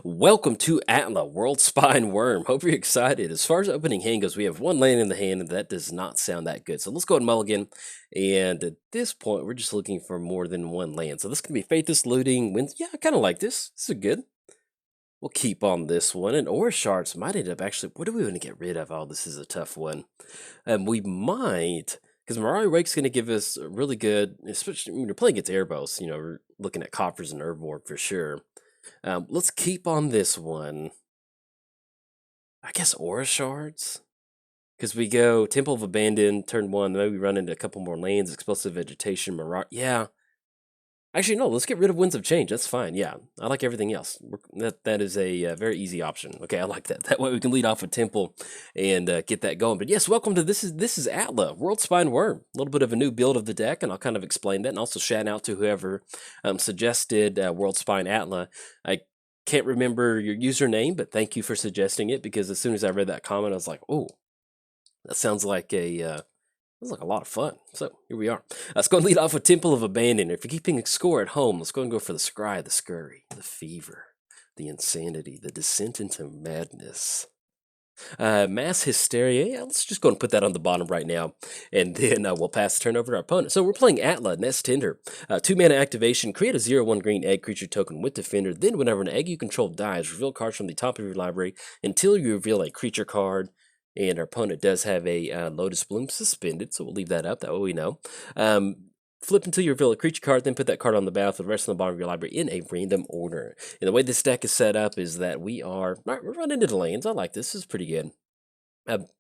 Welcome to Atla Worldspine Worm. Hope you're excited. As far as opening hand goes, we have one land in the hand, and that does not sound that good. So let's go ahead and mulligan. And at this point, we're just looking for more than one land. So this can be Faithless Looting. Wins. Yeah, I kind of like this. This is good. We'll keep on this one. And Aura Shards might end up actually. What do we want to get rid of? Oh, this is a tough one. We might. Because Mirari Wake's going to give us a really good, especially when you're playing against Airbos, we're looking at Coffers and Herbivore for sure. Let's keep on this one. I guess Aura Shards? Because we go Temple of Abandon, turn 1, maybe we run into a couple more lands, Explosive Vegetation, yeah. Actually, no, let's get rid of Winds of Change. That's fine, yeah. I like everything else. That is a very easy option. Okay, I like that. That way we can lead off a Temple and get that going. But yes, welcome to This is Atla, Worldspine Worm. A little bit of a new build of the deck, and I'll kind of explain that. And also shout out to whoever suggested Worldspine Atla. I can't remember your username, but thank you for suggesting it, because as soon as I read that comment, I was like, oh, that sounds like a lot of fun. So here we are. Let's go and lead off with Temple of Abandon. If you're keeping a score at home, let's go and go for the Scry, the Scurry, the Fever, the Insanity, the Descent into Madness. Mass Hysteria. Yeah, let's just go and put that on the bottom right now, and then we'll pass the turn over to our opponent. So we're playing Atla, Nest Tender. 2-mana activation, create a 0/1 green egg creature token with Defender. Then whenever an egg you control dies, reveal cards from the top of your library until you reveal a creature card. And our opponent does have a Lotus Bloom suspended, so we'll leave that up, that way we know. Flip until you reveal a creature card, then put that card on the battlefield, the rest on the bottom of your library in a random order. And the way this deck is set up is that we're running into lanes. I like this. This is pretty good.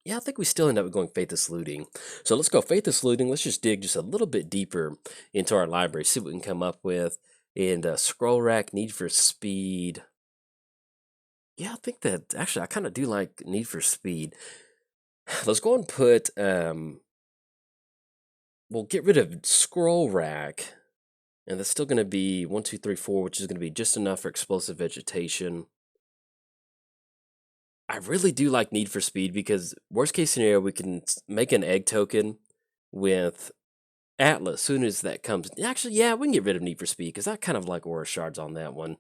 Yeah, I think we still end up going Faithless Looting. So let's go Faithless Looting. Let's just dig just a little bit deeper into our library, see what we can come up with. And Scroll Rack, Need for Speed. Yeah, I think that, actually, I kind of do like Need for Speed. Let's go and put, we'll get rid of Scroll Rack, and that's still going to be 1, 2, 3, 4, which is going to be just enough for Explosive Vegetation. I really do like Need for Speed, because worst case scenario, we can make an egg token with Atlas, as soon as that comes. Actually, yeah, we can get rid of Need for Speed, because I kind of like Aura Shards on that one.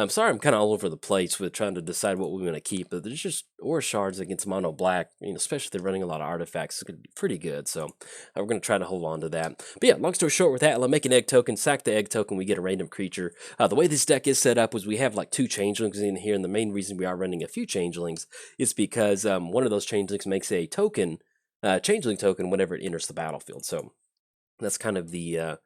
Sorry, I'm kind of all over the place with trying to decide what we want to keep, but there's just Aura Shards against Mono Black, especially if they're running a lot of artifacts, it's going to be pretty good, so we're going to try to hold on to that. But yeah, long story short, with Atla, make an egg token, sack the egg token, we get a random creature. The way this deck is set up is we have like 2 changelings in here, and the main reason we are running a few changelings is because one of those changelings makes a token, changeling token, whenever it enters the battlefield, so that's kind of the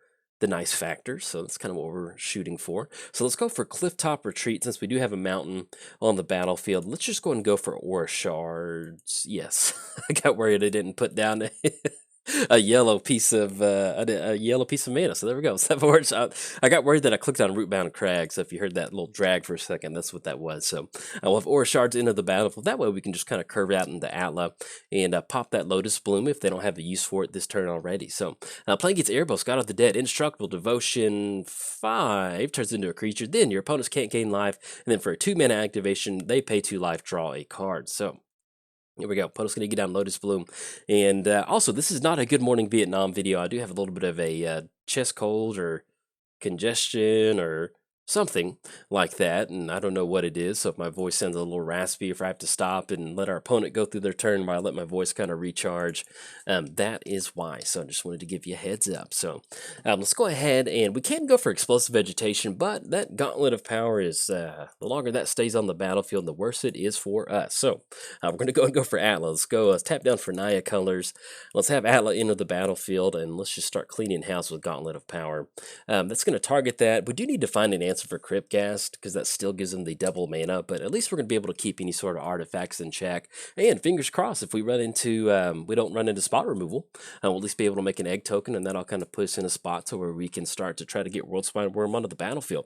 nice factor, so that's kind of what we're shooting for. So let's go for Clifftop Retreat, since we do have a mountain on the battlefield. Let's just go and go for Aura Shards. Yes, I got worried I didn't put down a yellow piece of mana. So there we go. I got worried that I clicked on Rootbound Crag. So if you heard that little drag for a second, that's what that was. So we'll have Aura Shards into the battlefield. That way we can just kind of curve out into Atla and pop that Lotus Bloom if they don't have a use for it this turn already. So playing against Airbos, God of the Dead, Indestructible Devotion 5 turns into a creature. Then your opponents can't gain life, and then for a 2-mana activation, they pay 2 life, draw a card. So here we go. Opponent's going to get down Lotus Bloom. And also, this is not a Good Morning Vietnam video. I do have a little bit of a chest cold or congestion or something like that, and I don't know what it is, so if my voice sounds a little raspy, if I have to stop and let our opponent go through their turn while I let my voice kind of recharge, that is why. So I just wanted to give you a heads up. So let's go ahead, and we can go for Explosive Vegetation, but that Gauntlet of Power is, the longer that stays on the battlefield, the worse it is for us. So we're going to go for Atla. Let's go tap down for Naya colors. Let's have Atla into the battlefield, and let's just start cleaning house with Gauntlet of Power. That's going to target that. We do need to find an answer for Cryptghast, because that still gives them the double mana, but at least we're going to be able to keep any sort of artifacts in check. And fingers crossed, if we run into, we don't run into spot removal, we'll at least be able to make an egg token, and that'll kind of put us in a spot to where we can start to try to get Worldspine Worm onto the battlefield.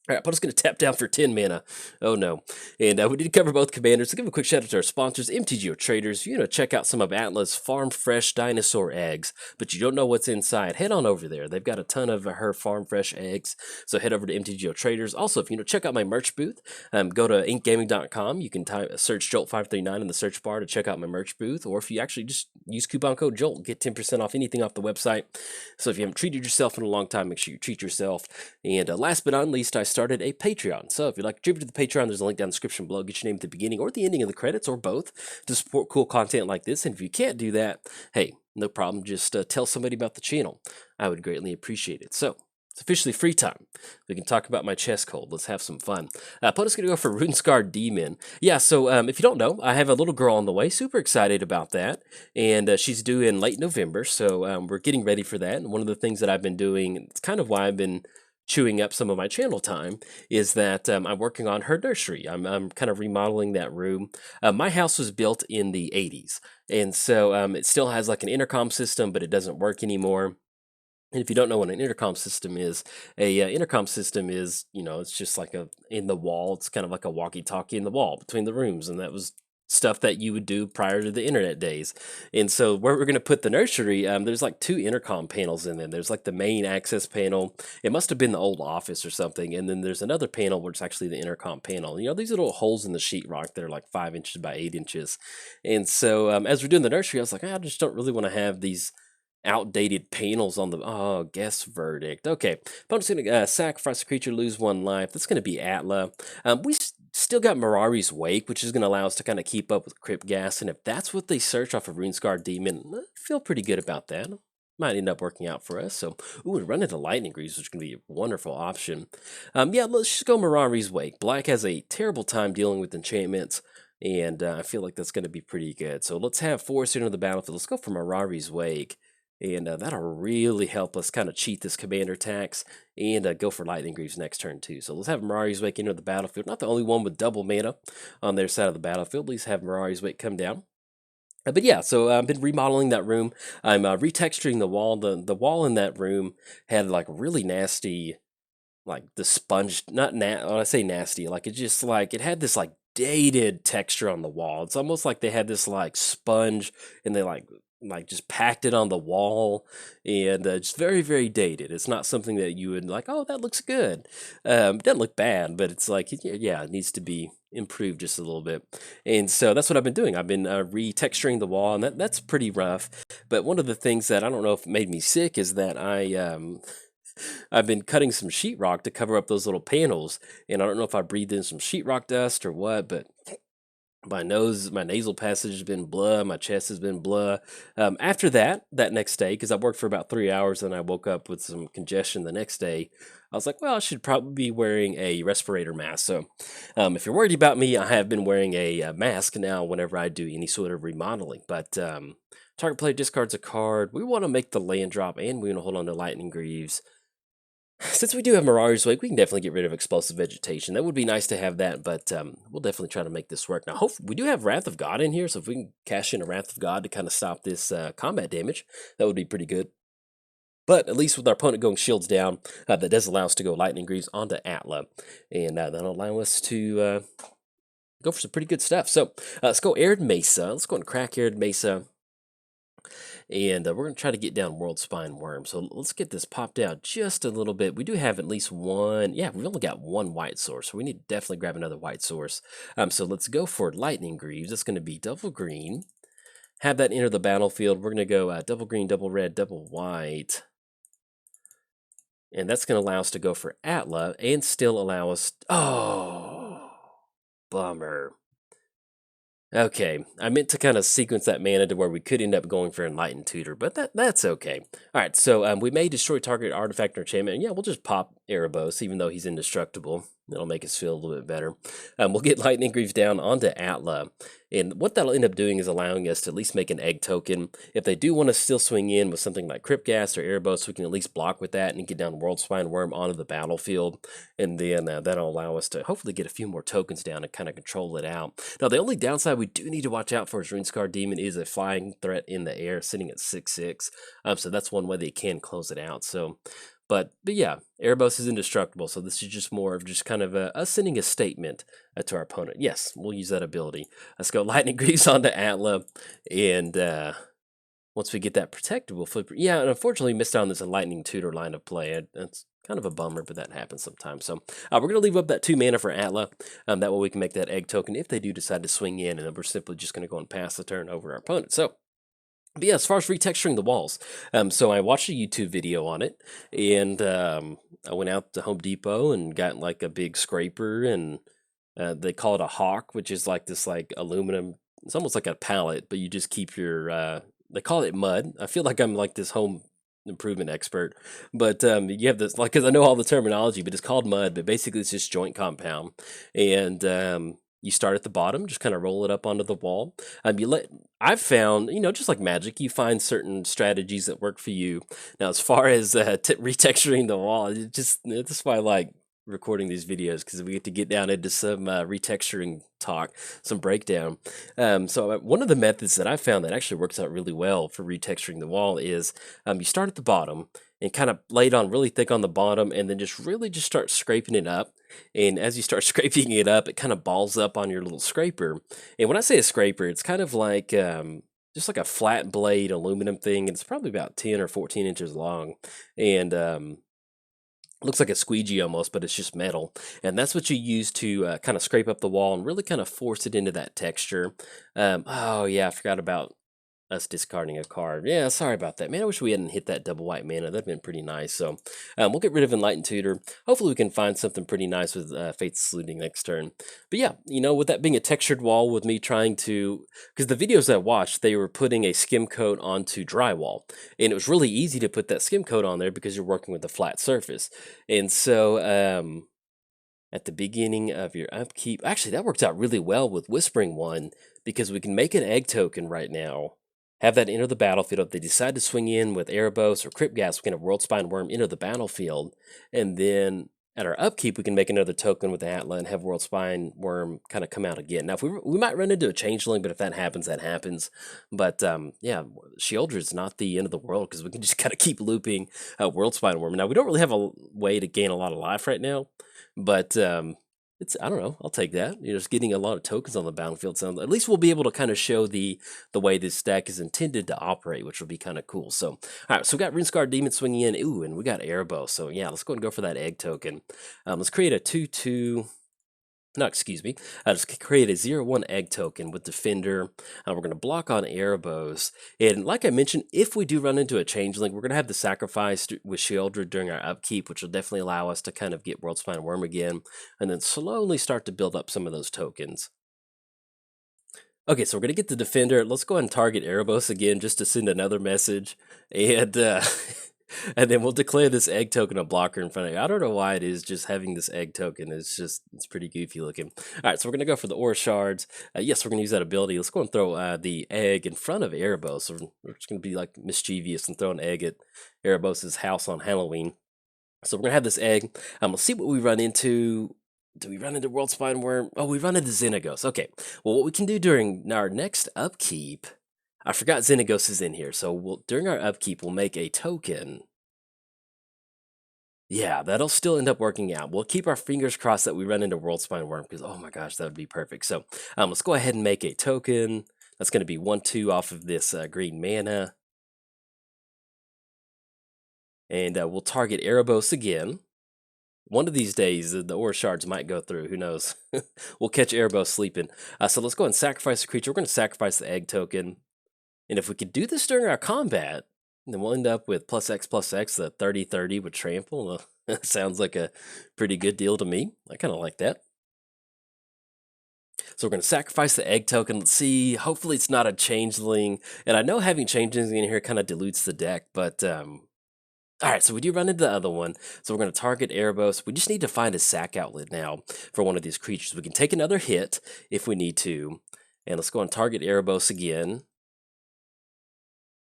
All right, opponent's going to tap down for 10 mana. Oh no. And we did cover both commanders. So give a quick shout out to our sponsors, MTGOTraders. If you want to check out some of Atla's farm fresh dinosaur eggs, but you don't know what's inside, head on over there. They've got a ton of her farm fresh eggs. So head over to MTGOTraders. Also, if you want to check out my merch booth, go to inkgaming.com. You can search Jolt539 in the search bar to check out my merch booth. Or if you actually just use coupon code JOLT, get 10% off anything off the website. So if you haven't treated yourself in a long time, make sure you treat yourself. And last but not least, I started a Patreon. So if you'd like to contribute to the Patreon, there's a link down in the description below. Get your name at the beginning or the ending of the credits, or both, to support cool content like this. And if you can't do that, hey, no problem. Just tell somebody about the channel. I would greatly appreciate it. So it's officially free time. We can talk about my chess cold. Let's have some fun. Opponent's going to go for Runescar Demon. Yeah, so if you don't know, I have a little girl on the way. Super excited about that. And she's due in late November, so we're getting ready for that. And one of the things that I've been doing, it's kind of why I've been chewing up some of my channel time, is that I'm working on her nursery. I'm kind of remodeling that room. My house was built in the 80s, and so it still has like an intercom system, but it doesn't work anymore. And if you don't know what an intercom system is, intercom system is, it's just like in the wall. It's kind of like a walkie-talkie in the wall between the rooms, and that was stuff that you would do prior to the internet days. And so where we're going to put the nursery, there's like 2 intercom panels in there. There's like the main access panel. It must have been the old office or something. And then there's another panel where it's actually the intercom panel. These little holes in the sheetrock that are like 5 inches by 8 inches. And so as we're doing the nursery, I was like, I just don't really want to have these outdated panels on the guess verdict. Okay, opponent's gonna sacrifice a creature, lose 1 life. That's gonna be Atla. We still got Mirari's Wake, which is gonna allow us to kind of keep up with Crypt Gas, and if that's what they search off of Runescar Demon, I feel pretty good about that. Might end up working out for us. So, we're running the Lightning Greaves, which can be a wonderful option. Yeah, let's just go Mirari's Wake. Black has a terrible time dealing with enchantments, and I feel like that's going to be pretty good. So let's have Forest into the battlefield. Let's go for Mirari's Wake. And that'll really help us kind of cheat this commander tax and go for Lightning Greaves next turn too. So let's have Mirari's Wake into the battlefield. Not the only one with double mana on their side of the battlefield. At least have Mirari's Wake come down. But yeah, so I've been remodeling that room. I'm retexturing the wall. The wall in that room had like really nasty, like the sponge, not when I say nasty, like it had this like dated texture on the wall. It's almost like they had this like sponge and they like just packed it on the wall, and just very, very dated. It's not something that you would like, oh, that looks good. It doesn't look bad, but it's like, yeah, it needs to be improved just a little bit. And so that's what I've been doing. I've been retexturing the wall, and that's pretty rough. But one of the things that I don't know if made me sick is that I've been cutting some sheetrock to cover up those little panels, and I don't know if I breathed in some sheetrock dust or what, but my nasal passage has been blah, my chest has been blah. After that next day, because I worked for about 3 hours and I woke up with some congestion the next day, I was like, well, I should probably be wearing a respirator mask. So if you're worried about me, I have been wearing a mask now whenever I do any sort of remodeling. But target player discards a card. We want to make the land drop, and we want to hold on to Lightning Greaves. Since we do have Mirari's Wake, we can definitely get rid of Explosive Vegetation. That would be nice to have that, but we'll definitely try to make this work. Now, hopefully, we do have Wrath of God in here, so if we can cash in a Wrath of God to kind of stop this combat damage, that would be pretty good. But at least with our opponent going shields down, that does allow us to go Lightning Greaves onto Atla, and that'll allow us to go for some pretty good stuff. So let's go Arid Mesa. Let's go and crack Arid Mesa. And we're going to try to get down Worldspine Worm. So let's get this popped out just a little bit. We do have at least one. Yeah, we've only got 1 white source. So we need to definitely grab another white source. So let's go for Lightning Greaves. It's going to be double green. Have that enter the battlefield. We're going to go double green, double red, double white. And that's going to allow us to go for Atla and still allow us... Oh, bummer. Okay, I meant to kind of sequence that mana to where we could end up going for Enlightened Tutor, but that's okay. All right, so we may destroy target artifact or enchantment, and yeah, we'll just pop Erebos, even though he's indestructible. That'll make us feel a little bit better. We'll get Lightning Greaves down onto Atla, and what that'll end up doing is allowing us to at least make an egg token. If they do want to still swing in with something like Crypt Gas or Erebos, we can at least block with that and get down Worldspine Worm onto the battlefield, and then that'll allow us to hopefully get a few more tokens down and kind of control it out. Now, the only downside we do need to watch out for is Runescar Demon is a flying threat in the air, sitting at 6/6, so that's one way they can close it out. So. But yeah, Erebos is indestructible, so this is just more of just kind of us sending a statement to our opponent. Yes, we'll use that ability. Let's go Lightning Greaves onto Atla, and once we get that protected, we'll flip. Yeah, and unfortunately missed out on this Lightning Tutor line of play. That's kind of a bummer, but that happens sometimes. So we're going to leave up that 2 mana for Atla. That way we can make that egg token if they do decide to swing in, and then we're simply just going to go and pass the turn over our opponent. So But yeah, as far as retexturing the walls, so I watched a YouTube video on it, and I went out to Home Depot and got like a big scraper, and they call it a hawk, which is like this like aluminum. It's almost like a pallet, but you just keep your. They call it mud. I feel like I'm like this home improvement expert, but you have this like because I know all the terminology, but it's called mud. But basically, it's just joint compound, and you start at the bottom, just kind of roll it up onto the wall. You let I've found, just like magic, you find certain strategies that work for you. Now, as far as retexturing the wall, that's why I like recording these videos because we get to get down into some retexturing talk, some breakdown. So one of the methods that I found that actually works out really well for retexturing the wall is you start at the bottom and kind of lay it on really thick on the bottom, and then just really just start scraping it up. And as you start scraping it up, it kind of balls up on your little scraper. And when I say a scraper, it's kind of like just like a flat blade aluminum thing. It's probably about 10 or 14 inches long. And looks like a squeegee almost, but it's just metal. And that's what you use to kind of scrape up the wall and really kind of force it into that texture. Oh, yeah, I forgot about us discarding a card. Yeah, sorry about that, man. I wish we hadn't hit that double white mana. That'd been pretty nice. So we'll get rid of Enlightened Tutor. Hopefully we can find something pretty nice with Faith's Looting next turn. But yeah, with that being a textured wall, with me trying to, because the videos I watched, they were putting a skim coat onto drywall, and it was really easy to put that skim coat on there because you're working with a flat surface. And so at the beginning of your upkeep, actually that works out really well with Whispering One because we can make an egg token right now. Have that enter the battlefield. If they decide to swing in with Erebos or Crypt Gas, we can have Worldspine Worm enter the battlefield. And then at our upkeep, we can make another token with Atla and have Worldspine Worm kind of come out again. Now, if we might run into a Changeling, but if that happens, that happens. But yeah, Sheoldred is not the end of the world because we can just kind of keep looping Worldspine Worm. Now, we don't really have a way to gain a lot of life right now, but I don't know. I'll take that. Just getting a lot of tokens on the battlefield sounds. At least we'll be able to kind of show the way this deck is intended to operate, which will be kind of cool. So, all right. So we got Rindscarred Demon swinging in. Ooh, and we got Erebos. So yeah, let's go and go for that egg token. Let's create a 2/2. No, excuse me. Just create a 0/1 egg token with Defender. We're going to block on Erebos. And like I mentioned, if we do run into a Changeling, we're going to have the sacrifice with Sheoldred during our upkeep, which will definitely allow us to kind of get Worldspine Worm again, and then slowly start to build up some of those tokens. Okay, so we're going to get the Defender. Let's go ahead and target Erebos again just to send another message. And and then we'll declare this egg token a blocker in front of you. I don't know why it is just having this egg token. It's pretty goofy looking. All right, so we're going to go for the Aura Shards. Yes, we're going to use that ability. Let's go and throw the egg in front of Erebos. So we're just going to be like mischievous and throw an egg at Erebos' house on Halloween. So we're going to have this egg. We'll see what we run into. Do we run into Worldspine Worm? Oh, we run into Xenagos. Okay. Well, what we can do during our next upkeep, I forgot Xenagos is in here. So during our upkeep, we'll make a token. Yeah, that'll still end up working out. We'll keep our fingers crossed that we run into Worldspine Worm because, oh my gosh, that would be perfect. So let's go ahead and make a token. That's going to be 1/2 off of this green mana. And we'll target Erebos again. One of these days, the Aura Shards might go through. Who knows? We'll catch Erebos sleeping. So let's go and sacrifice a creature. We're going to sacrifice the egg token. And if we could do this during our combat, then we'll end up with +X, the 30/30 with Trample. Sounds like a pretty good deal to me. I kind of like that. So we're going to sacrifice the egg token. Let's see. Hopefully it's not a Changeling. And I know having Changelings in here kind of dilutes the deck, but all right, so we do run into the other one. So we're going to target Erebos. We just need to find a sack outlet now for one of these creatures. We can take another hit if we need to. And let's go and target Erebos again.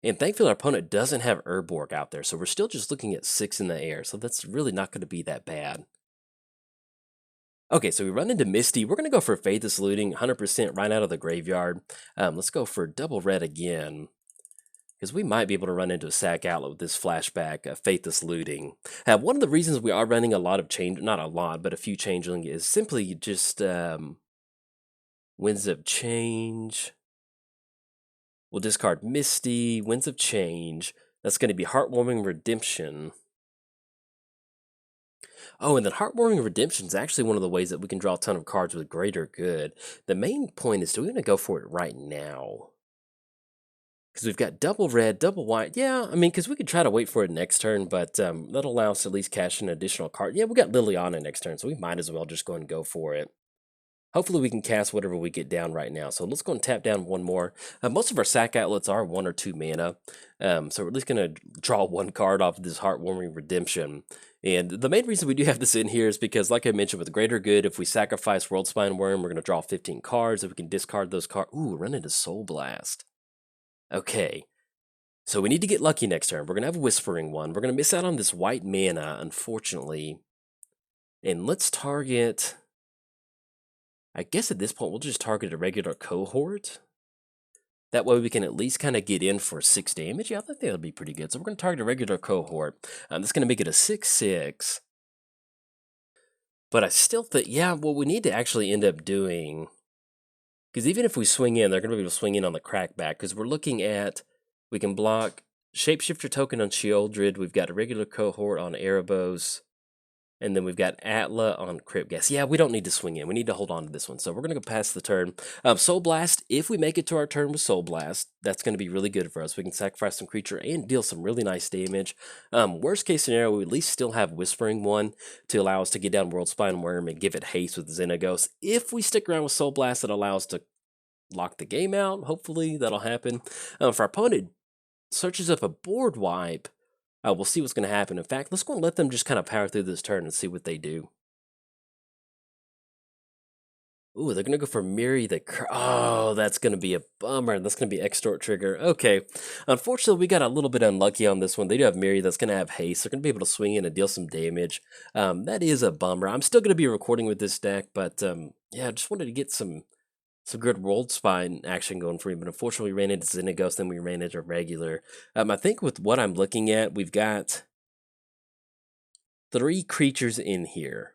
And thankfully, our opponent doesn't have Urborg out there. So we're still just looking at 6 in the air. So that's really not going to be that bad. Okay, so we run into Misty. We're going to go for Faithless Looting, 100% right out of the graveyard. Let's go for double red again, because we might be able to run into a sack outlet with this flashback, Faithless Looting. One of the reasons we are running a lot of not a lot, but a few Changeling is simply just Winds of Change. We'll discard Misty, Winds of Change. That's going to be Heartwarming Redemption. Oh, and then Heartwarming Redemption is actually one of the ways that we can draw a ton of cards with greater good. The main point is, do we want to go for it right now? Because we've got double red, double white. Yeah, I mean, because we could try to wait for it next turn, but that'll allow us to at least cash an additional card. Yeah, we got Liliana next turn, so we might as well just go and go for it. Hopefully we can cast whatever we get down right now. So let's go and tap down one more. Most of our sack outlets are 1 or 2 mana. So we're at least going to draw one card off of this Heartwarming Redemption. And the main reason we do have this in here is because, like I mentioned, with Greater Good, if we sacrifice Worldspine Worm, we're going to draw 15 cards. If we can discard those cards... Ooh, run into Soul Blast. Okay. So we need to get lucky next turn. We're going to have a Whispering one. We're going to miss out on this white mana, unfortunately. And let's target... I guess at this point, we'll just target a regular cohort. That way we can at least kind of get in for 6 damage. Yeah, I think that'll be pretty good. So we're going to target a regular cohort. That's going to make it a 6/6. But I still think, yeah, what we need to actually end up doing... Because even if we swing in, they're going to be able to swing in on the crackback. Because we're looking at... We can block Shapeshifter token on Sheoldred. We've got a regular cohort on Erebos. And then we've got Atla on Crypt Gas. Yeah, we don't need to swing in. We need to hold on to this one. So we're going to go past the turn. Soul Blast, if we make it to our turn with Soul Blast, that's going to be really good for us. We can sacrifice some creature and deal some really nice damage. Worst case scenario, we at least still have Whispering one to allow us to get down Worldspine Worm and give it haste with Xenagos. If we stick around with Soul Blast, it allows us to lock the game out. Hopefully that'll happen. If our opponent searches up a board wipe, we'll see what's going to happen. In fact, let's go and let them just kind of power through this turn and see what they do. Ooh, they're going to go for Miri the... Oh, that's going to be a bummer. That's going to be Extort trigger. Okay. Unfortunately, we got a little bit unlucky on this one. They do have Miri that's going to have haste. They're going to be able to swing in and deal some damage. That is a bummer. I'm still going to be recording with this deck, but yeah, I just wanted to get some good Worldspine action going for me, but unfortunately we ran into Xenagos, then we ran into regular. I think with what I'm looking at, we've got 3 creatures in here.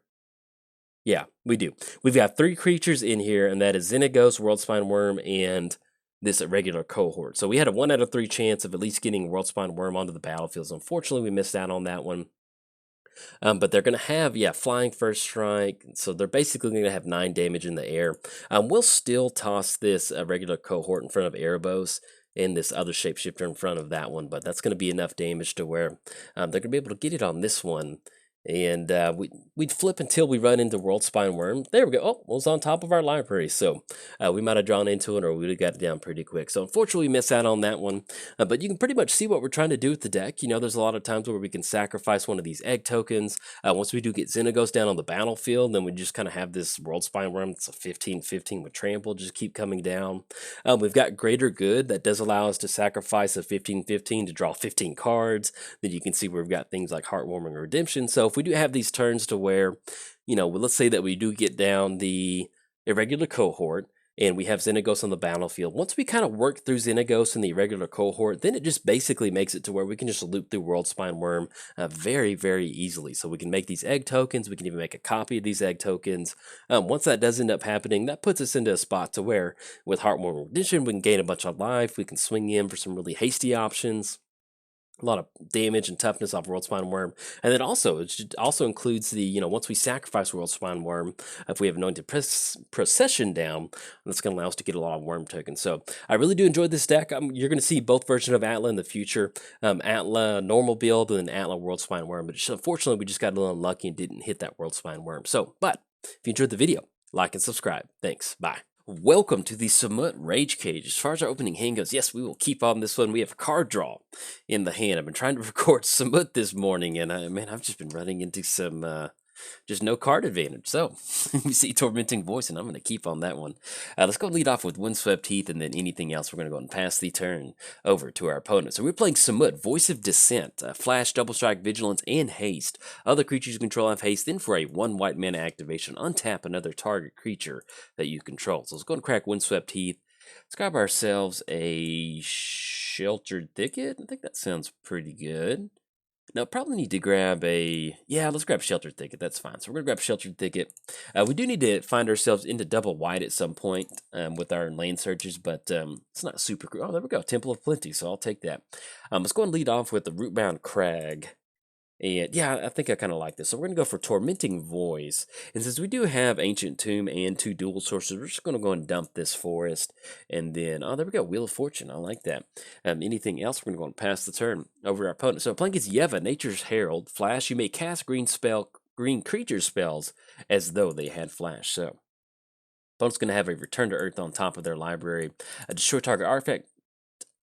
Yeah, we do. We've got 3 creatures in here, and that is Xenagos, Worldspine Worm, and this regular cohort. So we had a 1 out of 3 chance of at least getting Worldspine Worm onto the battlefield. Unfortunately, we missed out on that one. But they're going to have, yeah, Flying First Strike. So they're basically going to have 9 damage in the air. We'll still toss this regular cohort in front of Erebos and this other Shapeshifter in front of that one. But that's going to be enough damage to where they're going to be able to get it on this one. And we'd flip until we run into Worldspine Worm. There we go. Oh, it was on top of our library. So we might have drawn into it, or we would have got it down pretty quick. So unfortunately, we miss out on that one. But you can pretty much see what we're trying to do with the deck. You know, there's a lot of times where we can sacrifice one of these egg tokens. Once we do get Xenagos down on the battlefield, then we just kind of have this Worldspine Worm that's a 15/15 with trample, just keep coming down. We've got Greater Good that does allow us to sacrifice a 15/15 to draw 15 cards. Then you can see we've got things like Heartwarming Redemption. So if we do have these turns to where, you know, let's say that we do get down the irregular cohort and we have Xenagos on the battlefield, once we kind of work through Xenagos in the irregular cohort, then it just basically makes it to where we can just loop through Worldspine Worm very, very easily. So we can make these egg tokens, we can even make a copy of these egg tokens. Once that does end up happening, that puts us into a spot to where with Heartwarming Redemption, we can gain a bunch of life, we can swing in for some really hasty options. A lot of damage and toughness off Worldspine Worm. And then also, it also includes the, you know, once we sacrifice Worldspine Worm, if we have Anointed Procession down, that's going to allow us to get a lot of Worm tokens. So I really do enjoy this deck. You're going to see both versions of Atla in the future. Atla normal build and then Atla Worldspine Worm. But unfortunately, we just got a little unlucky and didn't hit that Worldspine Worm. So, but if you enjoyed the video, like and subscribe. Thanks. Bye. Welcome to the Samut Rage Cage. As far as our opening hand goes, yes, we will keep on this one. We have a card draw in the hand. I've been trying to record Samut this morning, and man, I've just been running into some just no card advantage. So you see Tormenting Voice, and I'm going to keep on that one. Let's go lead off with Windswept Heath, and then anything else. We're going to go and pass the turn over to our opponent. So we're playing Samut, Voice of Dissent, Flash, Double Strike, Vigilance, and Haste. Other creatures you control have haste. Then for a 1 white mana activation, untap another target creature that you control. So let's go and crack Windswept Heath. Let's grab ourselves a Sheltered Thicket. I think that sounds pretty good. Now, probably need to grab a... Yeah, let's grab Sheltered Thicket. That's fine. So we're going to grab Sheltered Thicket. We do need to find ourselves into double white at some point with our lane searches, but it's not super... Oh, there we go. Temple of Plenty, so I'll take that. Let's go and lead off with the Rootbound Crag. And yeah, I think I kind of like this. So we're going to go for Tormenting Voice. And since we do have Ancient Tomb and 2 dual sources, we're just going to go and dump this forest. And then, oh, there we go, Wheel of Fortune. I like that. Anything else, we're going to go and pass the turn over our opponent. So playing against Yeva, Nature's Herald. Flash, you may cast green creature spells as though they had flash. So opponent's going to have a Return to Earth on top of their library. A destroy target artifact,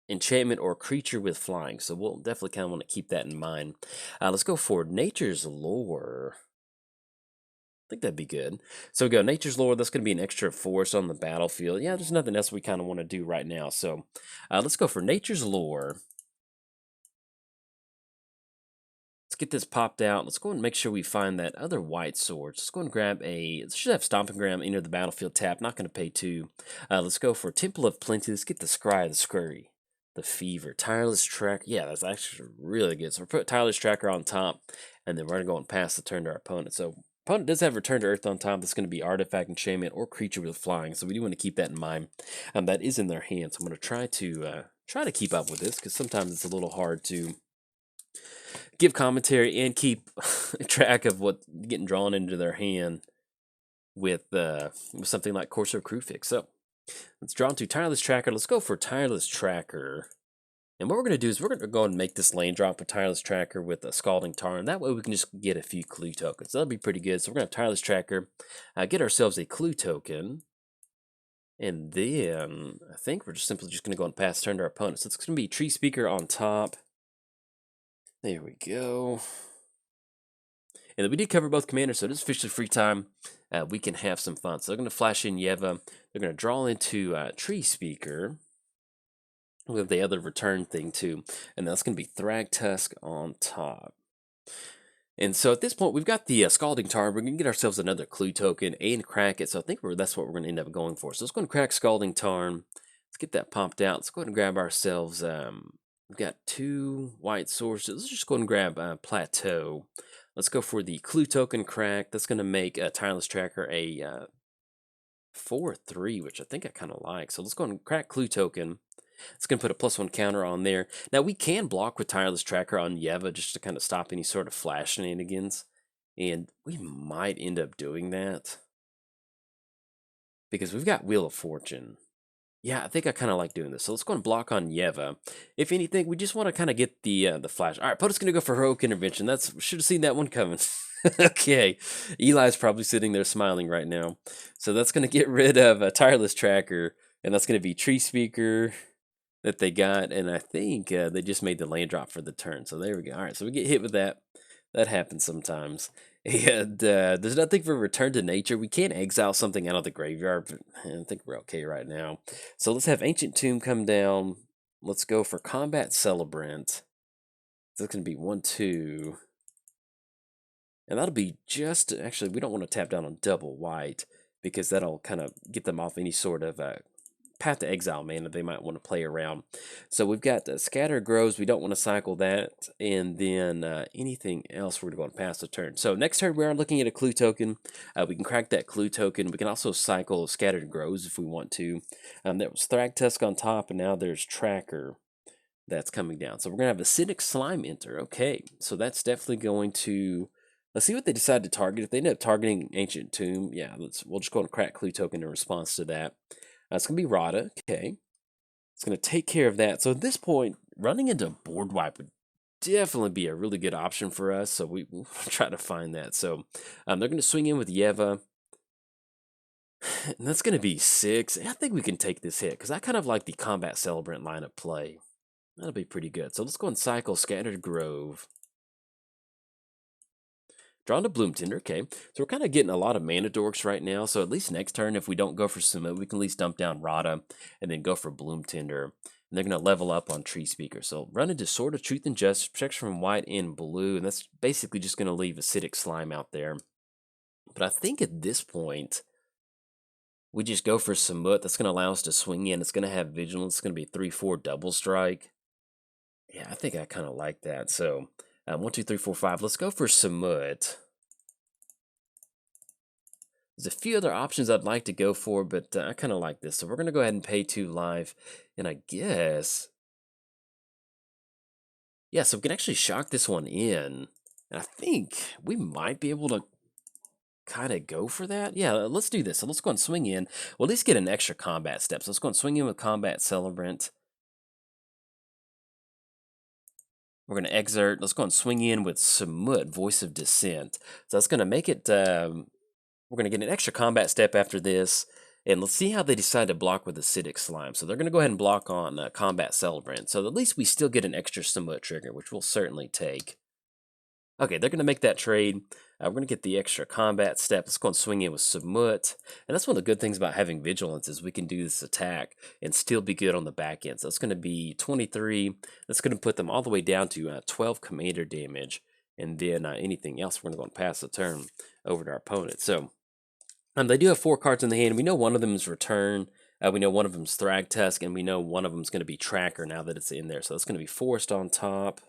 enchantment, or creature with flying. So we'll definitely kind of want to keep that in mind. Let's go for Nature's Lore. I think that'd be good. So we go Nature's Lore. That's going to be an extra force on the battlefield. Yeah, there's nothing else we kind of want to do right now. So let's go for Nature's Lore. Let's get this popped out. Let's go and make sure we find that other white sword. Let's go and grab a... Let's just have Stomping Ground enter the battlefield tap. Not going to pay 2. Let's go for Temple of Plenty. Let's get the Scry, the Scurry, the Fever, Tireless Tracker. Yeah, that's actually really good. So we'll put Tireless Tracker on top, and then we're going to go and pass the turn to our opponent. So opponent does have Return to Earth on top. That's going to be Artifact, Enchantment, or Creature with Flying. So we do want to keep that in mind. That is in their hands. I'm going to try to keep up with this, because sometimes it's a little hard to give commentary and keep track of what getting drawn into their hand with something like Corsair Crewfix. So let's draw into Tireless Tracker. Let's go for Tireless Tracker. And what we're going to do is we're going to go and make this lane drop with Tireless Tracker with a Scalding Tarn. That way we can just get a few clue tokens. That'll be pretty good. So we're going to have Tireless Tracker, get ourselves a clue token. And then I think we're just simply just going to go and pass turn to our opponent. So it's going to be Tree Speaker on top. There we go. And then we did cover both commanders, so it is officially free time. We can have some fun. So they're going to flash in Yeva. They're going to draw into Tree Speaker. We have the other return thing too. And that's going to be Thragtusk on top. And so at this point, we've got the Scalding Tarn. We're going to get ourselves another clue token and crack it. So I think that's what we're going to end up going for. So let's go and crack Scalding Tarn. Let's get that popped out. Let's go ahead and grab ourselves... we've got 2 white sources. Let's just go and grab Plateau. Let's go for the clue token crack. That's going to make Tireless Tracker a 4/3, which I think I kind of like. So let's go and crack clue token. It's going to put a +1 counter on there. Now we can block with Tireless Tracker on Yeva just to kind of stop any sort of flash shenanigans. And we might end up doing that, because we've got Wheel of Fortune. Yeah, I think I kind of like doing this. So let's go and block on Yeva. If anything, we just want to kind of get the flash. All right, opponent's going to go for Heroic Intervention. Should have seen that one coming. Okay, Eli's probably sitting there smiling right now. So that's going to get rid of a Tireless Tracker, and that's going to be Tree Speaker that they got. And I think they just made the land drop for the turn. So there we go. All right, so we get hit with that. That happens sometimes. And there's nothing for Return to Nature. We can't exile something out of the graveyard, but I think we're okay right now. So let's have Ancient Tomb come down. Let's go for Combat Celebrant. That's going to be 1/2. And that'll be just... Actually, we don't want to tap down on double white, because that'll kind of get them off any sort of Path to Exile mana they might want to play around. So we've got Scatter Groves. We don't want to cycle that. And then anything else, we're going to pass the turn. So next turn, we are looking at a clue token. We can crack that clue token. We can also cycle Scattered Groves if we want to. That was Thragtusk on top, and now there's Tracker that's coming down. So we're going to have Acidic Slime enter. Okay, so that's definitely going to... Let's see what they decide to target. If they end up targeting Ancient Tomb, yeah, we'll just go and crack clue token in response to that. It's going to be Rada. Okay. It's going to take care of that. So at this point, running into board wipe would definitely be a really good option for us. So we'll try to find that. So they're going to swing in with Yeva. And that's going to be 6. I think we can take this hit, because I kind of like the Combat Celebrant lineup play. That'll be pretty good. So let's go and cycle Scattered Grove. Drawn to Bloomtender, okay. So we're kind of getting a lot of mana dorks right now. So at least next turn, if we don't go for Samut, we can at least dump down Rada and then go for Bloomtender. And they're going to level up on Tree Speaker. So run into Sword of Truth and Justice, protection from white and blue. And that's basically just going to leave Acidic Slime out there. But I think at this point, we just go for Samut. That's going to allow us to swing in. It's going to have Vigilance. It's going to be 3/4 double strike. Yeah, I think I kind of like that. So... 1, 2, 3, 4, 5. Let's go for Samut. There's a few other options I'd like to go for, but I kind of like this. So we're going to go ahead and pay 2 life. And I guess... Yeah, so we can actually shock this one in. And I think we might be able to kind of go for that. Yeah, let's do this. So let's go and swing in. We'll at least get an extra combat step. So let's go and swing in with Combat Celebrant. We're going to exert. Let's go and swing in with Samut, Voice of Dissent. So that's going to make it, we're going to get an extra combat step after this. And let's see how they decide to block with Acidic Slime. So they're going to go ahead and block on Combat Celebrant. So at least we still get an extra Samut trigger, which we'll certainly take. Okay, they're going to make that trade. We're going to get the extra combat step. Let's go and swing in with Samut. And that's one of the good things about having Vigilance is we can do this attack and still be good on the back end. So it's going to be 23. That's going to put them all the way down to 12 commander damage. And then anything else, we're going to go and pass the turn over to our opponent. So they do have 4 cards in the hand. We know one of them is Return. We know one of them is Thragtusk. And we know one of them is going to be Tracker now that it's in there. So it's going to be Forest on top.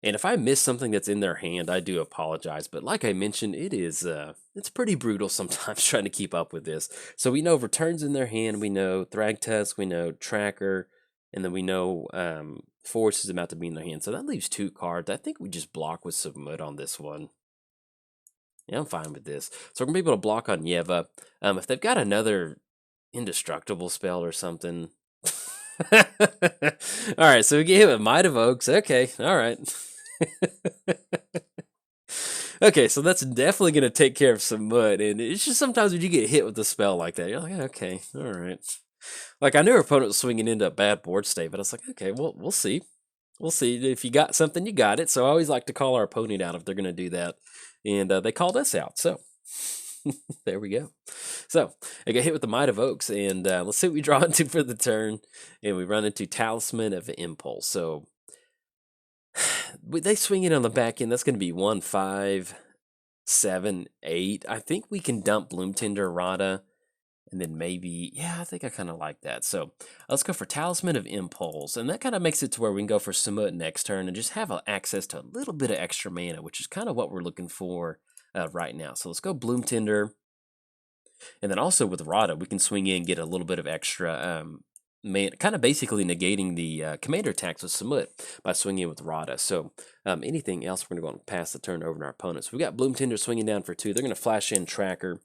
And if I miss something that's in their hand, I do apologize. But like I mentioned, it's pretty brutal sometimes trying to keep up with this. So we know Returns in their hand, we know Thragtusk, we know Tracker, and then we know Force is about to be in their hand. So that leaves 2 cards. I think we just block with Submit on this one. Yeah, I'm fine with this. So we're going to be able to block on Yeva. If they've got another indestructible spell or something... Alright, so we get hit with Might of Oaks. Okay, alright. Okay, so that's definitely going to take care of some mud. And it's just sometimes when you get hit with a spell like that, you're like, okay, alright. Like, I knew our opponent was swinging into a bad board state, but I was like, okay, well, we'll see. We'll see. If you got something, you got it. So I always like to call our opponent out if they're going to do that. And they called us out, so... There we go. So I got hit with the Might of Oaks, and let's see what we draw into for the turn. And we run into Talisman of Impulse. So they swing it on the back end. That's going to be 1, 5, 7, 8. I think we can dump Bloomtender Rada, and then maybe, yeah, I think I kind of like that. So let's go for Talisman of Impulse, and that kind of makes it to where we can go for Samut next turn and just have access to a little bit of extra mana, which is kind of what we're looking for right now. So let's go Bloomtender. And then also with Rada, we can swing in and get a little bit of extra, kind of basically negating the commander attacks with Samut by swinging in with Rada. So anything else, we're going to go and pass the turn over to our opponents. So we've got Bloomtender swinging down for 2. They're going to flash in Tracker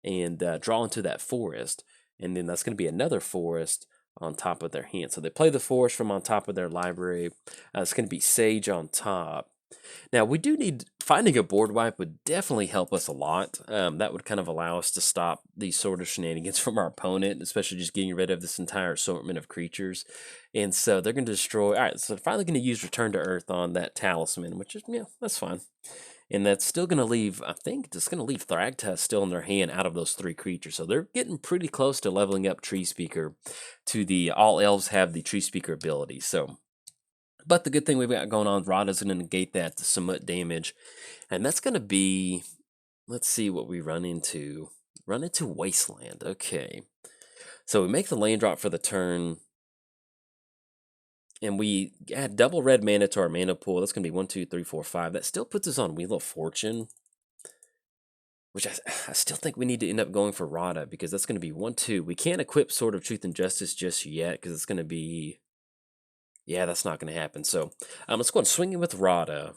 and draw into that forest. And then that's going to be another forest on top of their hand. So they play the forest from on top of their library. It's going to be Sage on top. Now, we do need, finding a board wipe would definitely help us a lot. That would kind of allow us to stop these sort of shenanigans from our opponent, especially just getting rid of this entire assortment of creatures. And so they're going to destroy, all right, so they're finally going to use Return to Earth on that Talisman, which is, yeah, that's fine. And that's still going to leave, I think it's going to leave Thragtusk still in their hand out of those 3 creatures. So they're getting pretty close to leveling up Tree Speaker to the all elves have the Tree Speaker ability. So... But the good thing we've got going on, Rada's going to negate that Samut damage. And that's going to be, let's see what we run into. Run into Wasteland. Okay. So we make the land drop for the turn. And we add double red mana to our mana pool. That's going to be 1, 2, 3, 4, 5. That still puts us on Wheel of Fortune. Which I still think we need to end up going for Rada, because that's going to be 1, 2. We can't equip Sword of Truth and Justice just yet, because it's going to be... Yeah, that's not going to happen. So let's go and swing in with Rada.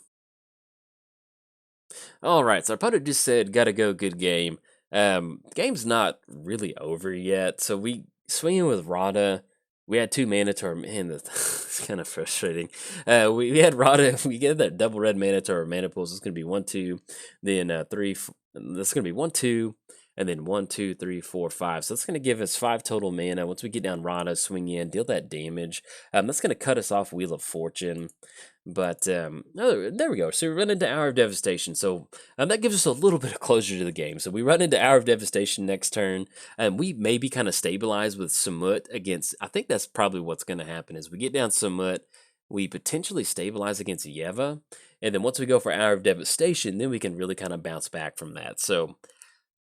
All right, so our opponent just said, gotta go, good game. Game's not really over yet. So we swing in with Rada. We had 2 mana to our man. It's kind of frustrating. We had Rada. We get that double red mana to our mana pools. It's going to be 1, 2, then 3. That's going to be 1, 2. And then 1, 2, 3, 4, 5. So that's going to give us 5 total mana. Once we get down Rada, swing in, deal that damage. That's going to cut us off Wheel of Fortune. But oh, there we go. So we run into Hour of Devastation. So that gives us a little bit of closure to the game. So we run into Hour of Devastation next turn. And we maybe kind of stabilize with Samut against... I think that's probably what's going to happen is we get down Samut. We potentially stabilize against Yeva. And then once we go for Hour of Devastation, then we can really kind of bounce back from that. So...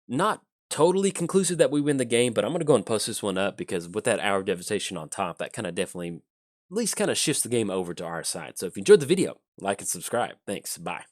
Not totally conclusive that we win the game, but I'm going to go and post this one up because with that Hour of Devastation on top, that kind of definitely at least kind of shifts the game over to our side. So if you enjoyed the video, like and subscribe. Thanks. Bye.